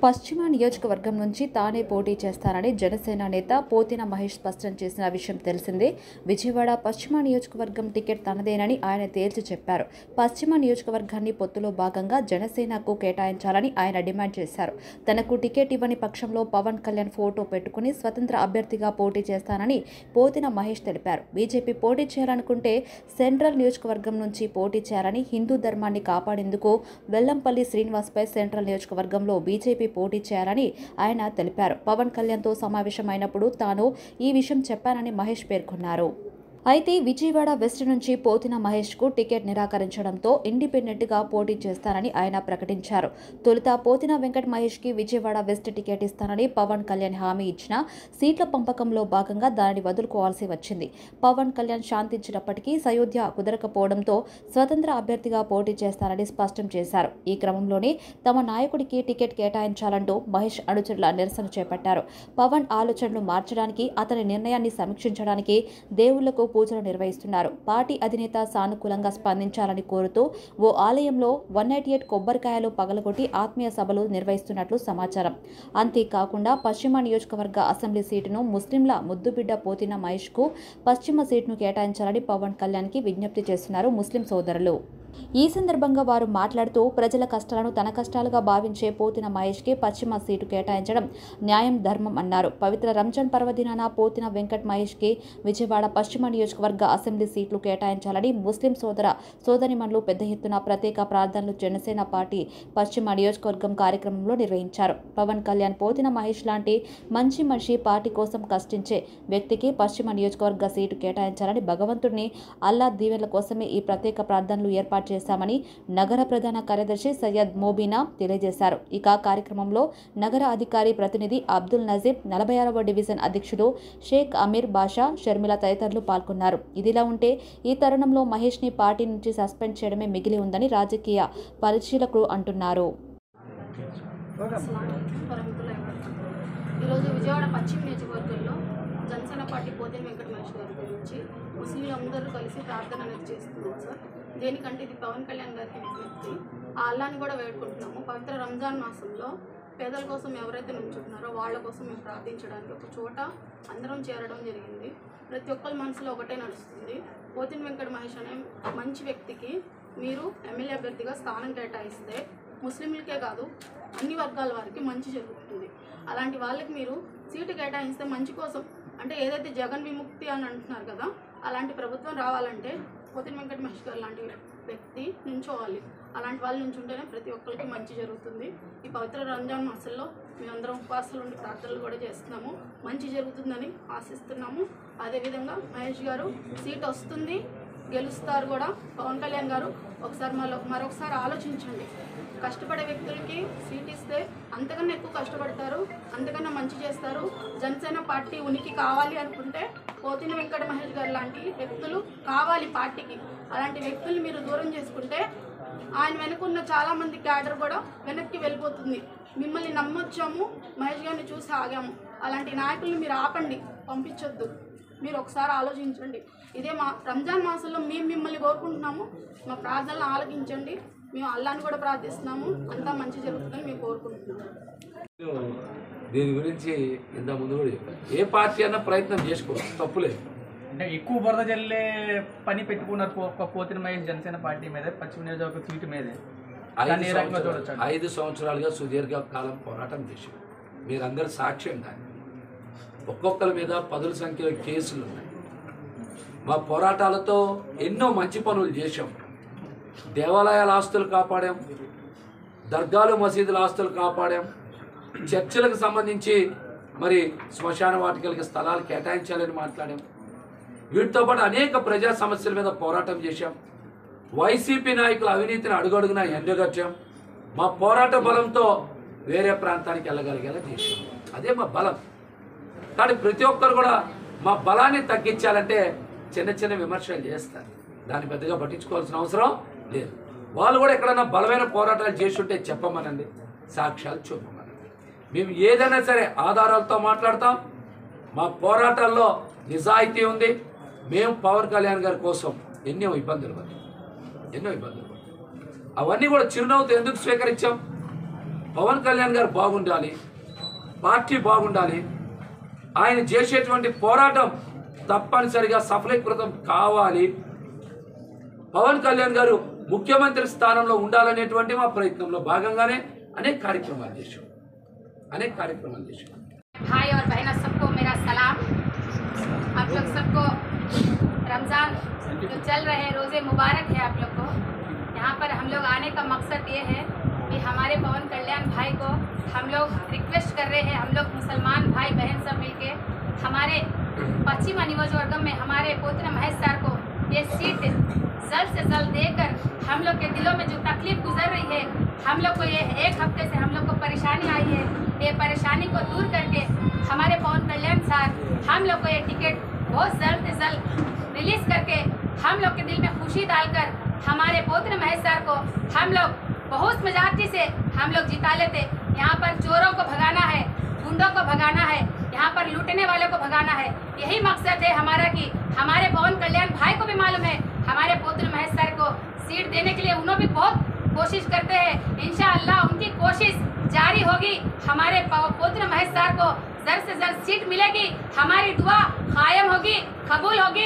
పశ్చిమ నియోజకవర్గం నుంచి తానే పోటీ చేస్తానని జనసేన నేత పోతిన మహేష్ స్పష్టం చేసిన విషయం తెలిసిందే. విజయవాడ పశ్చిమ నియోజకవర్గం టికెట్ తనదేనని ఆయన తేల్చి చెప్పారు. పశ్చిమ నియోజకవర్గాన్ని పొత్తులో భాగంగా జనసేనకు కేటాయించాలని ఆయన డిమాండ్ చేశారు. తనకు టికెట్ ఇవ్వని పక్షంలో పవన్ కళ్యాణ్ ఫోటో పెట్టుకుని స్వతంత్ర అభ్యర్థిగా పోటీ చేస్తానని పోతిన మహేష్ తెలిపారు. బీజేపీ పోటీ చేయాలనుకుంటే సెంట్రల్ నియోజకవర్గం నుంచి పోటీ చేయాలని, హిందూ ధర్మాన్ని కాపాడేందుకు వెల్లంపల్లి శ్రీనివాస్పై సెంట్రల్ నియోజకవర్గంలో బీజేపీ పోటీ చేయాలని ఆయన తెలిపారు. పవన్ కళ్యాణ్తో సమావేశమైనప్పుడు తాను ఈ విషయం చెప్పానని మహేష్ పేర్కొన్నారు. అయితే విజయవాడ వెస్ట్ నుంచి పోతిన మహేష్కు టికెట్ నిరాకరించడంతో ఇండిపెండెంట్గా పోటీ చేస్తానని ఆయన ప్రకటించారు. తొలుత పోతిన వెంకట మహేష్కి విజయవాడ వెస్ట్ టికెట్ ఇస్తానని పవన్ కళ్యాణ్ హామీ ఇచ్చినా సీట్ల పంపకంలో భాగంగా దానిని వదులుకోవాల్సి వచ్చింది. పవన్ కళ్యాణ్ శాంతించినప్పటికీ సయోధ్య కుదరకపోవడంతో స్వతంత్ర అభ్యర్థిగా పోటీ చేస్తానని స్పష్టం చేశారు. ఈ క్రమంలోనే తమ నాయకుడికి టికెట్ కేటాయించాలంటూ మహేష్ అనుచరుల నిరసన చేపట్టారు. పవన్ ఆలోచనలు మార్చడానికి, అతని నిర్ణయాన్ని సమీక్షించడానికి దేవుళ్లకు పూజలు నిర్వహిస్తున్నారు. పార్టీ అధినేత సానుకూలంగా స్పందించాలని కోరుతూ ఓ ఆలయంలో 188 కొబ్బరికాయలు పగలగొట్టి ఆత్మీయ సభలు నిర్వహిస్తున్నట్లు సమాచారం. అంతేకాకుండా పశ్చిమ నియోజకవర్గ అసెంబ్లీ సీటును ముస్లింల ముద్దుబిడ్డ పోతిన మహేష్కు పశ్చిమ సీటును కేటాయించాలని పవన్ కళ్యాణ్కి విజ్ఞప్తి చేస్తున్నారు ముస్లిం సోదరులు. ఈ సందర్భంగా వారు మాట్లాడుతూ ప్రజల కష్టాలను తన కష్టాలుగా భావించే పోతిన మహేష్కి పశ్చిమ సీటు కేటాయించడం న్యాయం, ధర్మం అన్నారు. పవిత్ర రంజాన్ పర్వదినాన పోతిన వెంకట్ మహేష్కి విజయవాడ పశ్చిమ నియోజకవర్గ అసెంబ్లీ సీట్లు కేటాయించాలని ముస్లిం సోదరిమణులు పెద్ద ఎత్తున ప్రత్యేక ప్రార్థనలు జనసేన పార్టీ పశ్చిమ నియోజకవర్గం కార్యక్రమంలో నిర్వహించారు. పవన్ కళ్యాణ్ పోతిన మహేష్ లాంటి మంచి మనిషి, పార్టీ కోసం కష్టించే వ్యక్తికి పశ్చిమ నియోజకవర్గ సీటు కేటాయించాలని భగవంతుడిని, అల్లా దీవెనల కోసమే ఈ ప్రత్యేక ప్రార్థనలు ఏర్పాటు చేశామని నగర ప్రధాన కార్యదర్శి సయ్యద్ మోబీనా తెలియజేశారు. ఇక కార్యక్రమంలో నగర అధికారి ప్రతినిధి అబ్దుల్ నజీర్, 46వ డివిజన్ అధ్యక్షుడు షేక్ అమీర్ బాషా, షర్మిల తదితరులు పాల్గొన్నారు. ఇదిలా ఉంటే ఈ తరుణంలో మహేష్ ని పార్టీ నుంచి సస్పెండ్ చేయడమే మిగిలి ఉందని రాజకీయ పరిశీలకులు అంటున్నారు. ఈరోజు విజయవాడ పశ్చిమ నియోజకవర్గంలో జనసేన పార్టీ పోతిన వెంకట మహేష్ గారి గురించి ముస్లింలందరూ కలిసి ప్రార్థన అనేది చేస్తున్నాం సార్. దేనికంటే ఇది పవన్ కళ్యాణ్ గారికి విజ్ఞప్తి. ఆ అల్లాని కూడా వేడుకుంటున్నాము. పవిత్ర రంజాన్ మాసంలో పేదల కోసం ఎవరైతే నుంచుంటున్నారో వాళ్ళ కోసం మేము ప్రార్థించడానికి ఒక చోట అందరం చేరడం జరిగింది. ప్రతి ఒక్కరి మనసులో ఒకటే నడుస్తుంది. పోతిన వెంకట మహేష్ అనే మంచి వ్యక్తికి మీరు ఎమ్మెల్యే అభ్యర్థిగా స్థానం కేటాయిస్తే ముస్లింలకే కాదు అన్ని వర్గాల వారికి మంచి జరుగుతుంది. అలాంటి వాళ్ళకి మీరు సీటు కేటాయిస్తే మంచి కోసం, అంటే ఏదైతే జగన్ విముక్తి అని అంటున్నారు కదా, అలాంటి ప్రభుత్వం రావాలంటే పోతిన వెంకట మహేష్ గారు లాంటి వ్యక్తి నుంచోవాలి. అలాంటి వాళ్ళు నుంచుంటేనే ప్రతి ఒక్కరికి మంచి జరుగుతుంది. ఈ పవిత్ర రంజాన్ మాసంలో మేమందరం ఉపవాసాలు ఉండి ప్రార్థనలు కూడా చేస్తున్నాము. మంచి జరుగుతుందని ఆశిస్తున్నాము. అదేవిధంగా మహేష్ గారు సీట్ వస్తుంది, గెలుస్తారు కూడా. పవన్ కళ్యాణ్ గారు ఒకసారి మరొకసారి ఆలోచించండి. కష్టపడే వ్యక్తులకి సీట్ ఇస్తే అంతకన్నా ఎక్కువ కష్టపడతారు, అంతకన్నా మంచి చేస్తారు. జనసేన పార్టీ ఉనికి కావాలి అనుకుంటే పోతిన వెంకట మహేష్ గారు లాంటి వ్యక్తులు కావాలి పార్టీకి. అలాంటి వ్యక్తులు మీరు దూరం చేసుకుంటే ఆయన వెనుకున్న చాలామంది క్యాడర్ కూడా వెనక్కి వెళ్ళిపోతుంది. మిమ్మల్ని నమ్మొచ్చాము, మహేష్ గారిని చూసి ఆగాము. అలాంటి నాయకుల్ని మీరు ఆపండి, పంపించొద్దు. మీరు ఒకసారి ఆలోచించండి. ఇదే మా రంజాన్ మాసంలో మేము మిమ్మల్ని కోరుకుంటున్నాము. మా ప్రార్థనలు ఆలకించండి. మేము అల్లాని కూడా ప్రార్థిస్తున్నాము. అంతా మంచి జరుగుతుందని మేము కోరుకుంటున్నాము. దీని గురించి ఇంత ముందు కూడా చెప్పాను. ఏ పార్టీ అన్న ప్రయత్నం చేసుకోవచ్చు, తప్పులేదు. అంటే ఎక్కువ బురద జల్లే పని పెట్టుకున్నారు పోతిన మహేష్ జనసేన పార్టీ మీద, పశ్చిమ నియోజకవర్గ సీటు మీదే. 5 సంవత్సరాలుగా సుదీర్ఘ కాలం పోరాటం చేశారు. మీరందరూ సాక్ష్యం. దాన్ని ఒక్కొక్కరి మీద 10ల సంఖ్యలో కేసులు ఉన్నాయి. మా పోరాటాలతో ఎన్నో మంచి పనులు చేశాం. దేవాలయాల ఆస్తులు కాపాడాం, దర్గాలు మసీదుల ఆస్తులు కాపాడాం, చర్చిలకు సంబంధించి మరి శ్మశాన వాటికలకి స్థలాలు కేటాయించాలని మాట్లాడాం. వీటితో పాటు అనేక ప్రజా సమస్యల మీద పోరాటం చేశాం. వైసీపీ నాయకుల అవినీతిని అడుగడుగునా ఎండగట్టాం. మా పోరాట బలంతో వేరే ప్రాంతానికి వెళ్ళగలిగేలా చేశాం. అదే మా బలం. కానీ ప్రతి ఒక్కరు కూడా మా బలాన్ని తగ్గించాలంటే చిన్న చిన్న విమర్శలు చేస్తారు. దాన్ని పెద్దగా పట్టించుకోవాల్సిన అవసరం లేదు. వాళ్ళు కూడా ఎక్కడన్నా బలమైన పోరాటాలు చేస్తుంటే చెప్పమనండి, సాక్ష్యాలు చూపమనండి. మేము ఏదైనా సరే ఆధారాలతో మాట్లాడతాం. మా పోరాటాల్లో నిజాయితీ ఉంది. మేము పవన్ కళ్యాణ్ గారి కోసం ఎన్నో ఇబ్బందులు పడ్డాం. అవన్నీ కూడా చిరునవ్వుతో ఎందుకు స్వీకరించాం? పవన్ కళ్యాణ్ గారు బాగుండాలి, పార్టీ బాగుండాలి, ఆయన చేసేటువంటి పోరాటం తప్పనిసరిగా సఫలీకృతం కావాలి, పవన్ కళ్యాణ్ గారు ముఖ్యమంత్రి స్థానంలో ఉండాలనేటువంటి మా ప్రయత్నంలో భాగంగానే అనేక కార్యక్రమాలు చేశాం. भाई और बहनों सबको मेरा सलाम। आप लोग सबको रमज़ान जो चल रहे रोज़े मुबारक है आप लोग को। यहाँ पर हम लोग आने का मकसद ये है कि हमारे पवन कल्याण भाई को हम लोग रिक्वेस्ट कर रहे हैं, हम लोग मुसलमान भाई बहन सब मिलके हमारे पश्चिम नियोजकवर्ग में हमारे पोतन महेश सर को ये सीट जल्द से जल्द देकर हम लोग के दिलों में जो तकलीफ गुजर रही है, हम लोग को ये एक हफ्ते से हम लोग को परेशानी आई है, ये परेशानी को दूर करके हमारे पवन कल्याण सर हम लोग को ये टिकट बहुत जल्द से जल्द रिलीज करके हम लोग के दिल में खुशी डालकर हमारे पोतन महेश सर को हम लोग बहुत मजाकी से हम लोग जिता लेते। यहाँ पर चोरों को भगाना है, गुंडों को भगाना है, यहाँ पर लूटने वालों को भगाना है, यही मकसद है हमारा कि हमारे पवन कल्याण भाई को भी मालूम है हमारे पोतन महेश सर को सीट देने के लिए उन्होंने भी बहुत कोशिश करते हैं। इंशाअल्लाह उनकी कोशिश जारी होगी, हमारे पोतन महेश सर को जल्द से जल्द सीट मिलेगी, हमारी दुआ कायम होगी, कबूल होगी।